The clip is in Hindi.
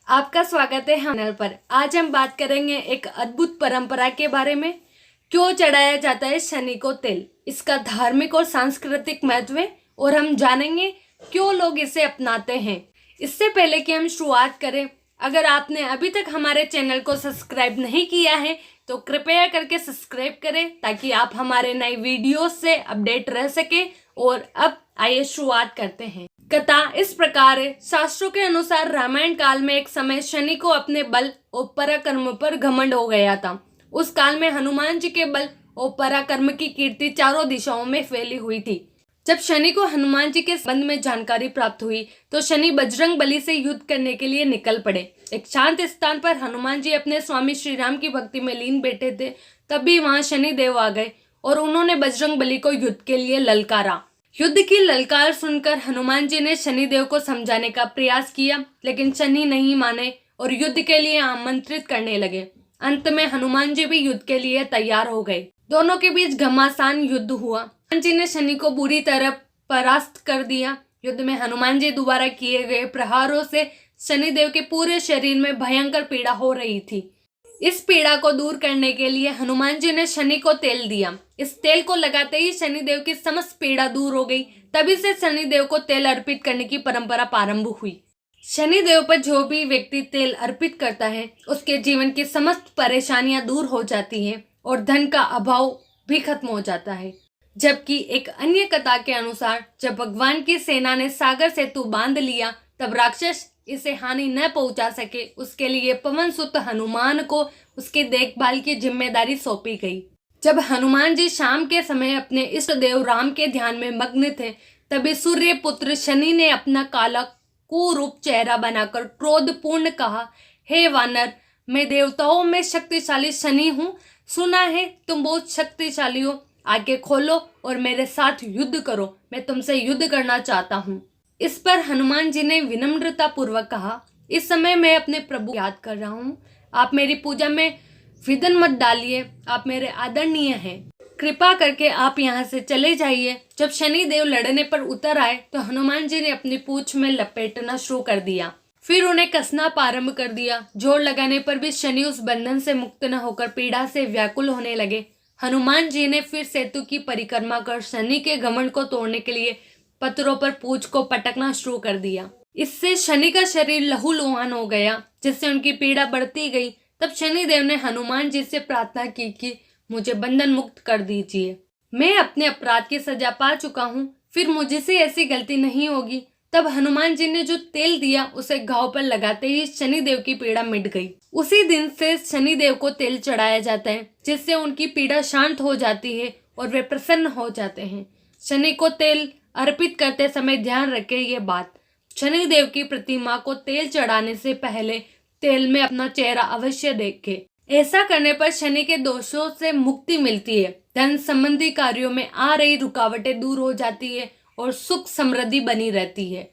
आपका स्वागत है चैनल पर। आज हम बात करेंगे एक अद्भुत परंपरा के बारे में। क्यों चढ़ाया जाता है शनि को तेल, इसका धार्मिक और सांस्कृतिक महत्व है और हम जानेंगे क्यों लोग इसे अपनाते हैं। इससे पहले कि हम शुरुआत करें, अगर आपने अभी तक हमारे चैनल को सब्सक्राइब नहीं किया है तो कृपया करके सब्सक्राइब करें ताकि आप हमारे नए वीडियो से अपडेट रह सके। और अब आइए शुरुआत करते हैं। कथा इस प्रकार है। शास्त्रों के अनुसार रामायण काल में एक समय शनि को अपने बल और पराक्रम पर घमंड हो गया था। उस काल में हनुमान जी के बल और पराक्रम की कीर्ति चारों दिशाओं में फैली हुई थी। जब शनि को हनुमान जी के संबंध में जानकारी प्राप्त हुई तो शनि बजरंग बली से युद्ध करने के लिए निकल पड़े। एक शांत स्थान पर हनुमान जी अपने स्वामी श्री राम की भक्ति में लीन बैठे थे। तभी वहां शनि देव आ गए और उन्होंने बजरंग बली को युद्ध के लिए ललकारा। युद्ध की ललकार सुनकर हनुमान जी ने शनिदेव को समझाने का प्रयास किया, लेकिन शनि नहीं माने और युद्ध के लिए आमंत्रित करने लगे। अंत में हनुमान जी भी युद्ध के लिए तैयार हो गए। दोनों के बीच घमासान युद्ध हुआ। हनुमान जी ने शनि को बुरी तरह परास्त कर दिया। युद्ध में हनुमान जी द्वारा किए गए प्रहारों से शनिदेव के पूरे शरीर में भयंकर पीड़ा हो रही थी। इस पीड़ा को दूर करने के लिए हनुमान जी ने शनि को तेल दिया। इस तेल को लगाते ही शनिदेव की समस्त पीड़ा दूर हो गई। तभी से शनिदेव को तेल अर्पित करने की परंपरा प्रारंभ हुई। शनिदेव पर जो भी व्यक्ति तेल अर्पित करता है उसके जीवन की समस्त परेशानियां दूर हो जाती हैं और धन का अभाव भी खत्म हो जाता है। जबकि एक अन्य कथा के अनुसार जब भगवान की सेना ने सागर सेतु बांध लिया तब राक्षस इसे हानि न पहुंचा सके, उसके लिए पवन सुत हनुमान को उसकी देखभाल की जिम्मेदारी सौंपी गई। जब हनुमान जी शाम के समय अपने इष्ट देव राम के ध्यान में मग्न थे तभी सूर्य पुत्र शनि ने अपना काला कुरूप चेहरा बनाकर क्रोधपूर्ण कहा, हे वानर, मैं देवताओं में शक्तिशाली शनि हूँ। सुना है तुम बहुत शक्तिशाली हो, आगे खोलो और मेरे साथ युद्ध करो। मैं तुमसे युद्ध करना चाहता हूँ। इस पर हनुमान जी ने विनम्रता पूर्वक कहा, इस समय मैं अपने प्रभु याद कर रहा हूँ। आप मेरी पूजा में विघ्न मत डालिए। आप मेरे आदरणीय हैं। कृपा करके आप यहाँ से चले जाइए। जब शनि देव लड़ने पर उतर आए तो हनुमान जी ने अपनी पूंछ में लपेटना शुरू कर दिया। फिर उन्हें कसना प्रारंभ कर दिया। जोर लगाने पर भी शनि उस बंधन से मुक्त न होकर पीड़ा से व्याकुल होने लगे। हनुमान जी ने फिर सेतु की परिक्रमा कर शनि के घमंड को तोड़ने के लिए पत्थरों पर पूंछ को पटकना शुरू कर दिया। इससे शनि का शरीर लहूलुहान हो गया, जिससे उनकी पीड़ा बढ़ती गई। तब शनिदेव ने हनुमान जी से प्रार्थना की कि मुझे बंधन मुक्त कर दीजिए। मैं अपने अपराध की सजा पा चुका हूँ, फिर मुझसे ऐसी गलती नहीं होगी। तब हनुमान जी ने जो तेल दिया उसे घाव पर लगाते ही शनिदेव की पीड़ा मिट गई। उसी दिन से शनिदेव को तेल चढ़ाया जाता है, जिससे उनकी पीड़ा शांत हो जाती है और वे प्रसन्न हो जाते हैं। शनि को तेल अर्पित करते समय ध्यान रखें ये बात, शनिदेव की प्रतिमा को तेल चढ़ाने से पहले तेल में अपना चेहरा अवश्य देखें। ऐसा करने पर शनि के दोषों से मुक्ति मिलती है, धन संबंधी कार्यों में आ रही रुकावटें दूर हो जाती है और सुख समृद्धि बनी रहती है।